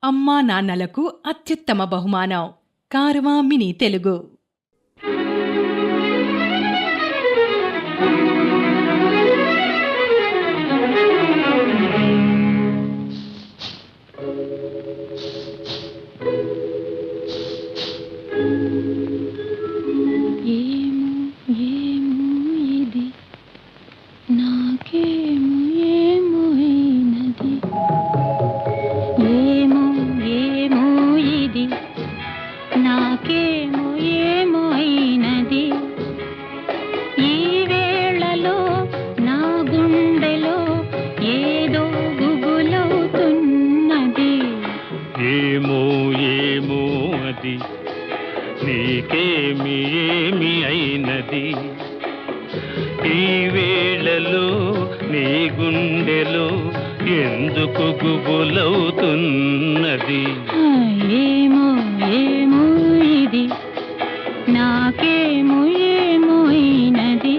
అమ్మా నాన్నలకు అత్యుత్తమ బహుమానం కారవా మినీ తెలుగు. నీకేమి ఏమి అయినది ఈ వేళలో నీ గుండెలో ఎందుకు గుబులవుతున్నది ఏమో ఏమో ఇది నాకేమో ఏమో అయినది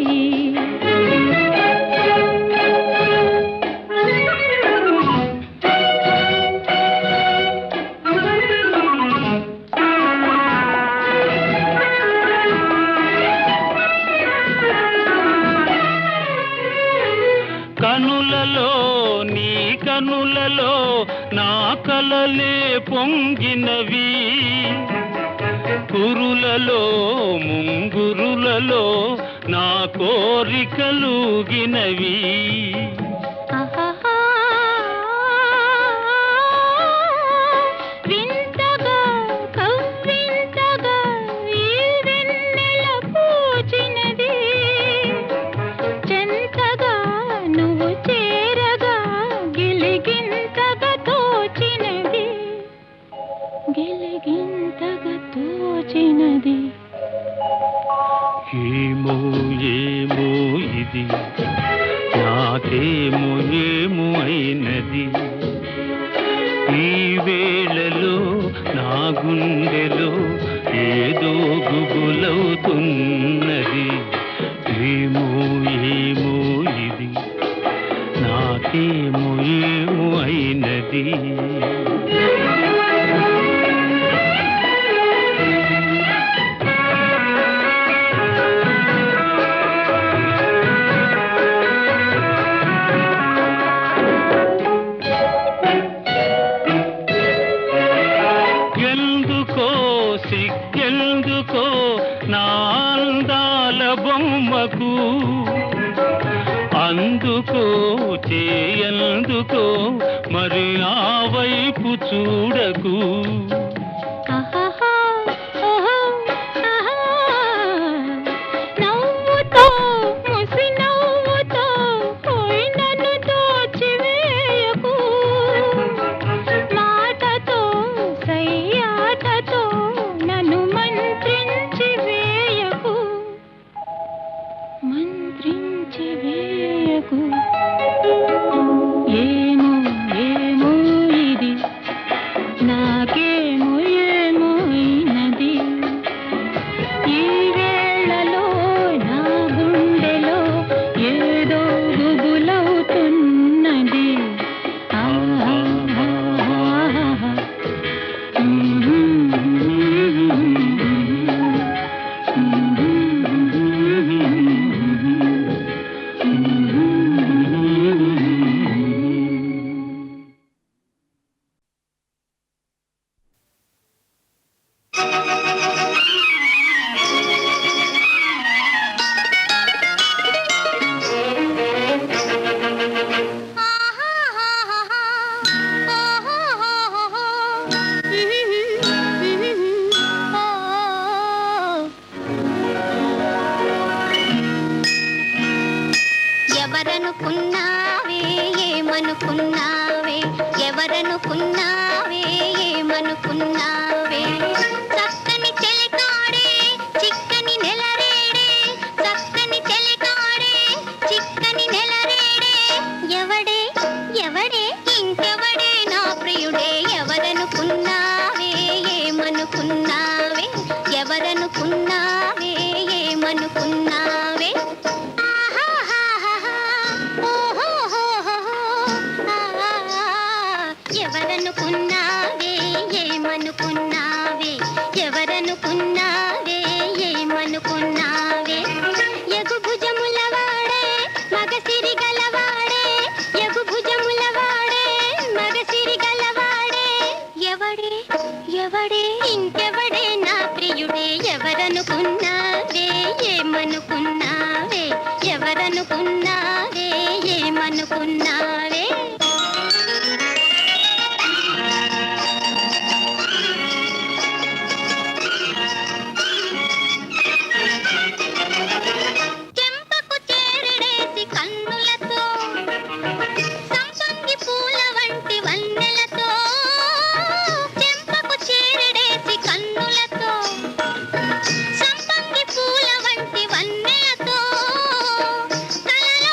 కనులలో నీ కనులలో నా కలలే పొంగినవి కురులలో ముంగురులలో నా కోరికలుగినవి ఏమో ఏమో ఇది నాకేమో ఏమో అయినది ఈ వేళలో నా గుండెలో ఏదో గుబులవుతున్నది ఏమో ఏమో ఇది నాకేమో ఏమో అయినది సిగ్గెందుకో నా అందాల బొమ్మకు అందుకో చేయందుకో మరి ఆ వైపు చూడకు ఏమో ఏమో ఇది నాకేమో ఏమనుకున్నావే ఎవరనుకున్నావే ఏమనుకున్నావే ఎగు భుజముల వాడే మగసిరి గలవాడే ఎగు భుజముల వాడే మగసిరి గలవాడే ఎవడే ఎవడే ఇంకెవడే నా ప్రియుడే ఎవరనుకున్నావే ఏమనుకున్నావే ఎవరనుకున్నావే ఏమనుకున్నావే చెంపకు చేరడేసి కన్నులతో సంపంగి పూల వంటి వన్నెలతో చెంపకు చేరడేసి కన్నులతో సంపంగి పూల వంటి వన్నెలతో కలలో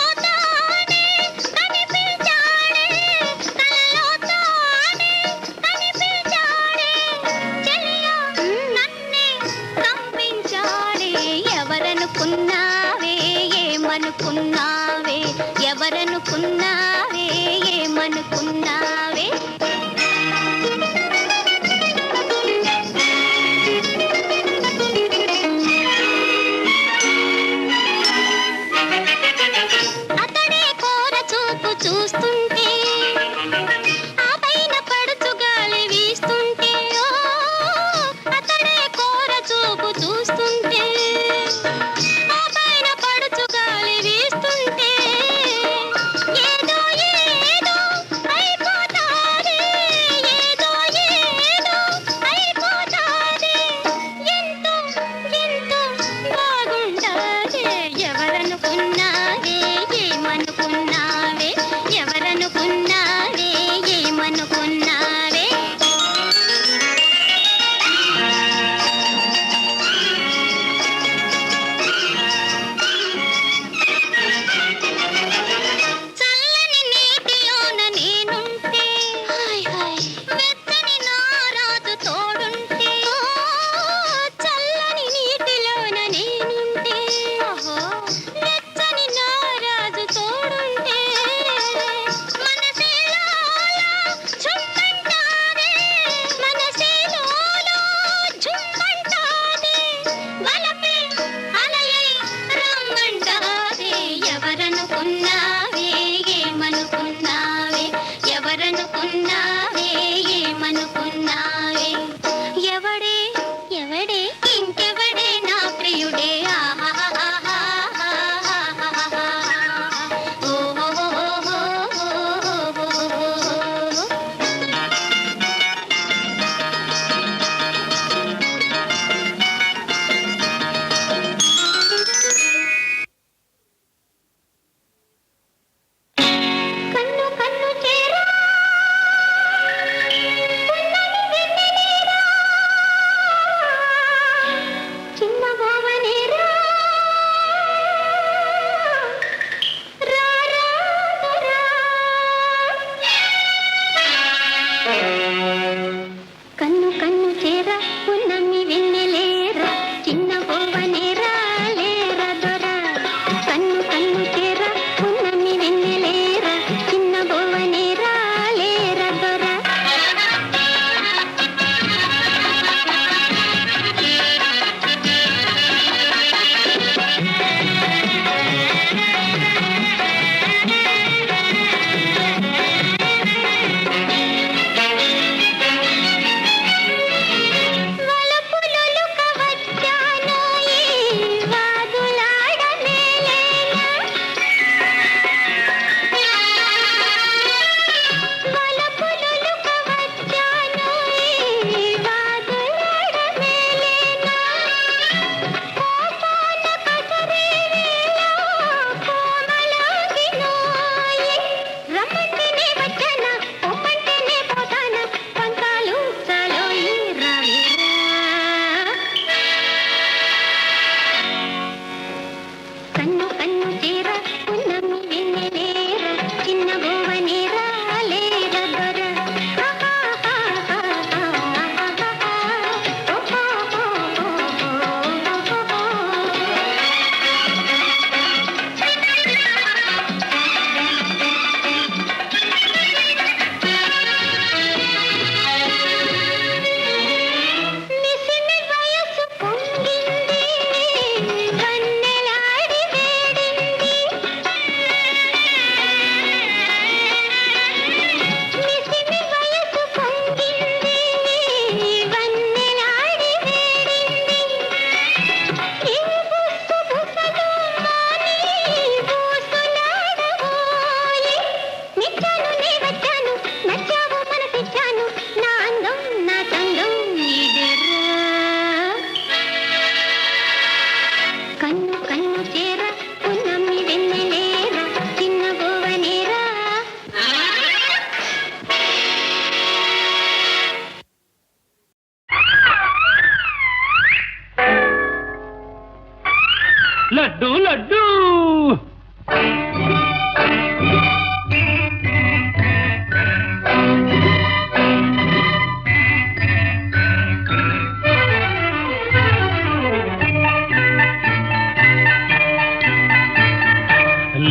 లడ్డు లడ్డు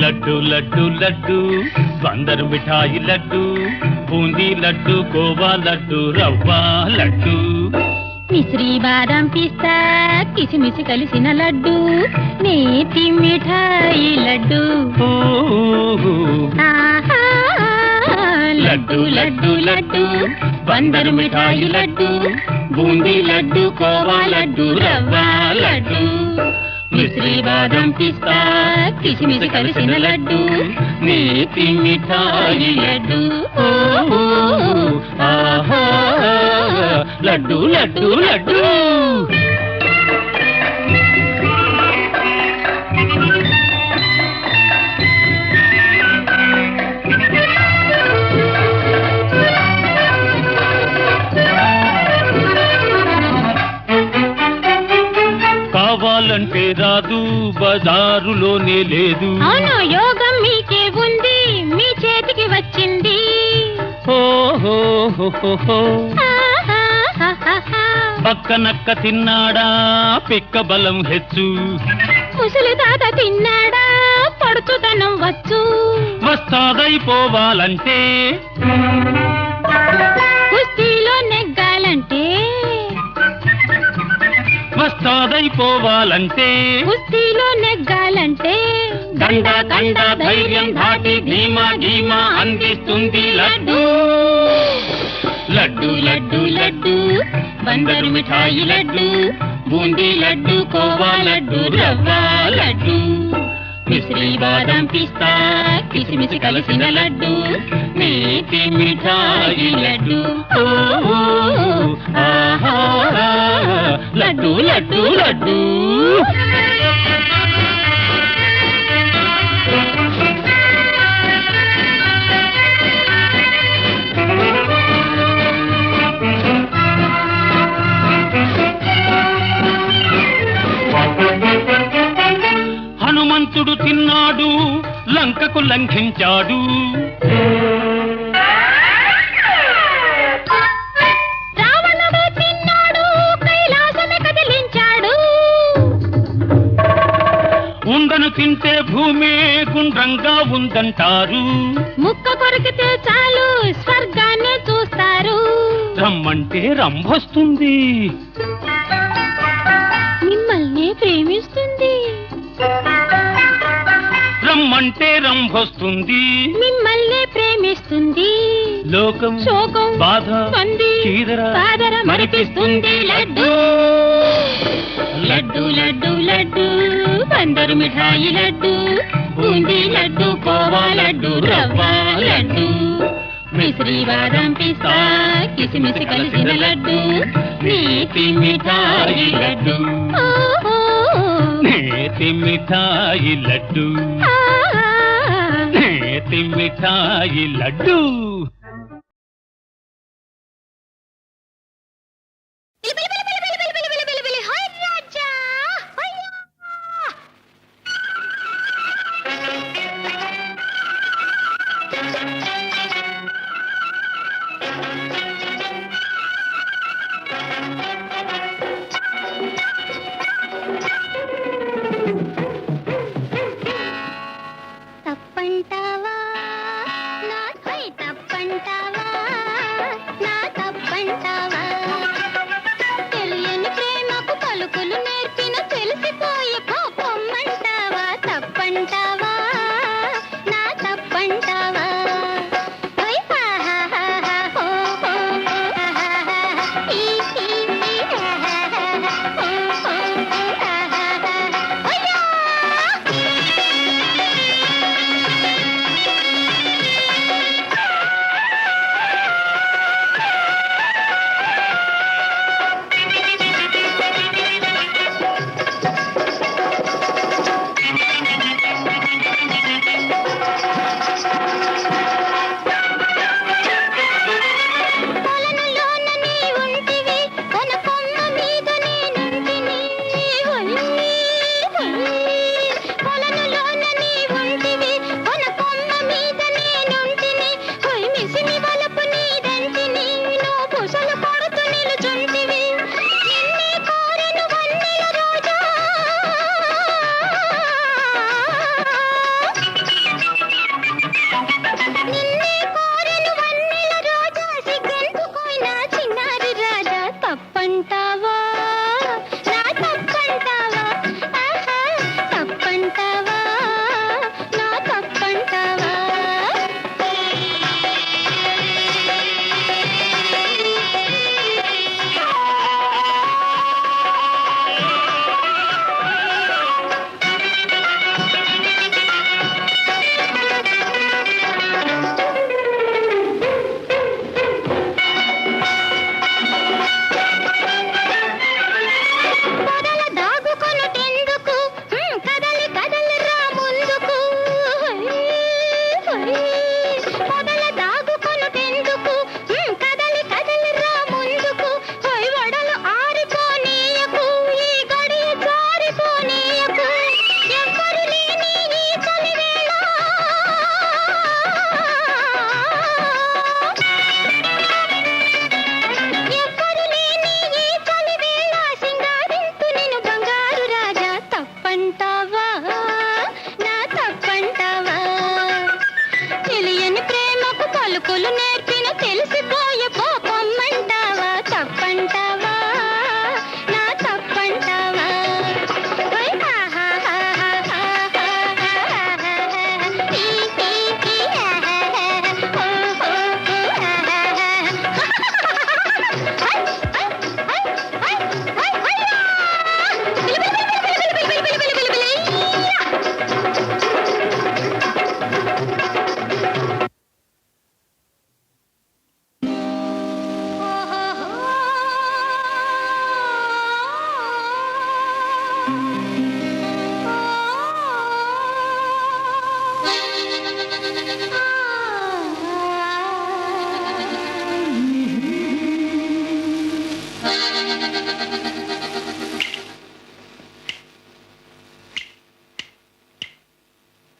లడ్డు లడ్డు లడ్డు బందరు మిఠాయి లడ్డు బూందీ లడ్డు కోవా లడ్డు రవ్వ లడ్డు మిశ్రీ బాదం పిస్తా కిసిమిసి కలిసిన లడ్డు నేతి మిఠాయి లడ్డు ఆహా లడ్డు లడ్డు లడ్డు బందరు మిఠాయి లడ్డు బూందీ లడ్డు కోవా లడ్డు రవ్వ లడ్డు మిశ్రీ బాదం పిస్తా కిసిమిసి కలిసిన లడ్డు నేతి మిఠాయి లడ్డు ఆహా లడ్డు లడ్డు లడ్డు కావాలంటే రాదు బజారులోనే లేదు అవును యోగం మీకే ఉంది మీ చేతికి వచ్చింది ఓహో ఆహాహాహాహా. పక్కనక్క తిన్నాడా పిక్క బలం హెచ్చు ముసలి తాత తిన్నాడా పడుచుదనం వచ్చు వస్తాదైపోవాలంటే కుస్తీలో నెగ్గాలంటే వస్తాదైపోవాలంటే కుస్తీలో నెగ్గాలంటే దండ దండ ధైర్యం దాటి ధీమా ధీమా అందిస్తుంది లడ్డు లడ్డు లడ్డు లడ్డు బందరు మిఠాయి లడ్డు బూందీ లడ్డు కోవా లడ్డు రవ్వ లడ్డు మిశ్రీ బాదం పిస్తా కిసిమిసి కలిసిన లడ్డు నేతి మిఠాయి లడ్డు ఆహా లడ్డు లడ్డు లడ్డు హనుమంతుడు తిన్నాడు లంకకు లంఘించాడు రావణుడు తిన్నాడు కైలాసమే కదిలించాడు ఉండను తింటే భూమే గుండ్రంగా ఉందంటారు ముక్క కొరికితే చాలు స్వర్గాన్ని చూస్తారు రమ్మంటే రంభొస్తుంది మిమ్మల్ని ప్రేమిస్తుంది రమ్మంటే రంభొస్తుంది మిమ్మల్ని ప్రేమిస్తుంది లోకం శోకం బాధ పంది చీదర కాదర మరిపిస్తుంది లడ్డు లడ్డు లడ్డు లడ్డు బందరు మిఠాయి లడ్డు బూందీ లడ్డు కోవా లడ్డు రవ్వ లడ్డు మిశ్రీ బాదం పిస్తా కిసిమిసి కలిసిన లడ్డు నేతి మిఠాయి లడ్డు నేతి మిఠాయి లడ్డు నేతి మిఠాయి లడ్డు తప్పంటావా నా తప్ప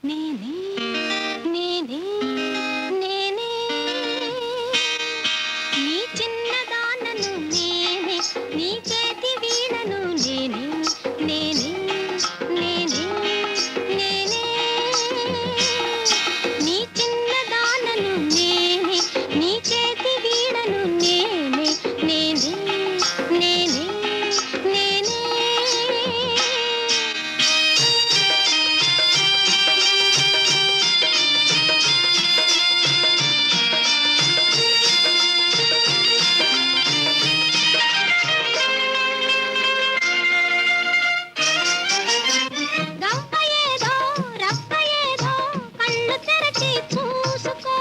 నేనే నేనే నేనే నీ చిన్నదానను నేనే నీ చేతి వీణను నేనే నేనే నేనే నేనే నీ చిన్నదానను నేనే నీ చేతి వీణను నేనే నేనే నేనే నేనే గంపయేదో రప్పయేదో కళ్ళు తెరచి చూసుకో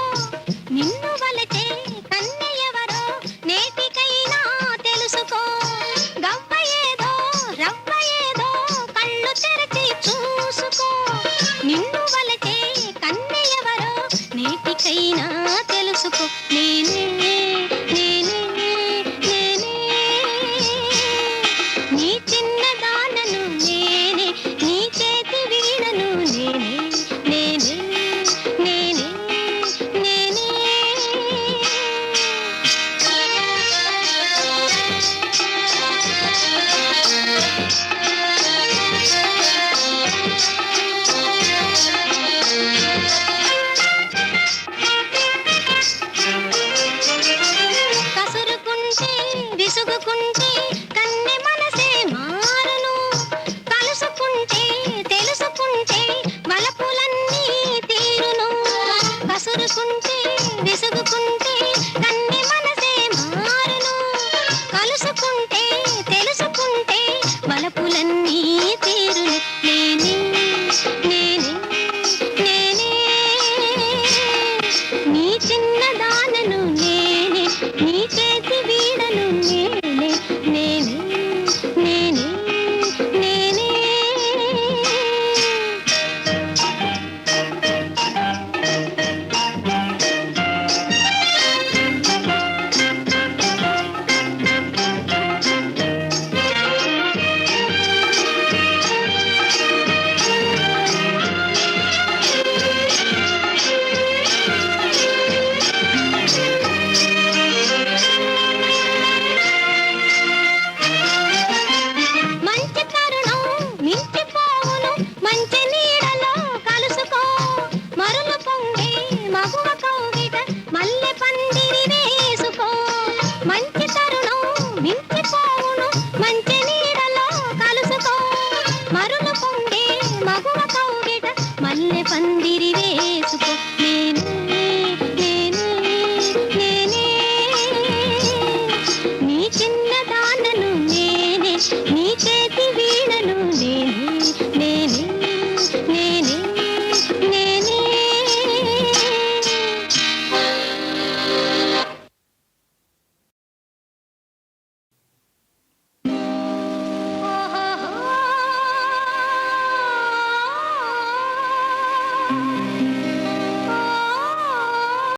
నిన్ను వలచే కన్నెయెవరో నేటికైనా తెలుసుకో గంపయేదో రప్పయేదో కళ్ళు తెరచి చూసుకో నిన్ను వలచే కన్నెయెవరో నేటికైనా తెలుసుకో నేనే నేనే నేనే నీ చిన్నదానను నేనే నీ చేతి వీణను నేనే నేనే నేనే నేనే కసురుకుంటే విసుగుకుంటే కన్నె మనసే మారును కలుసుకుంటే తెలుసుకుంటే వలపులన్నీ తీరును కసురుకుంటే విసుగుకుంటే కన్నె మనసే మారును కలుసుకుంటే తెలుసుకుంటే వలపులన్నీ తీరును నేనే నేనే నేనే నీ చిన్నదానను నేనే నీ చేతి వీడను నేనే నేనే నేనే నేనే మంచి తరుణం మించిపోవును మంచి నీడలో కలుసుకో మరులు పొంగే మగువ కౌగిట మల్లె పందిరి వేసుకో మంచి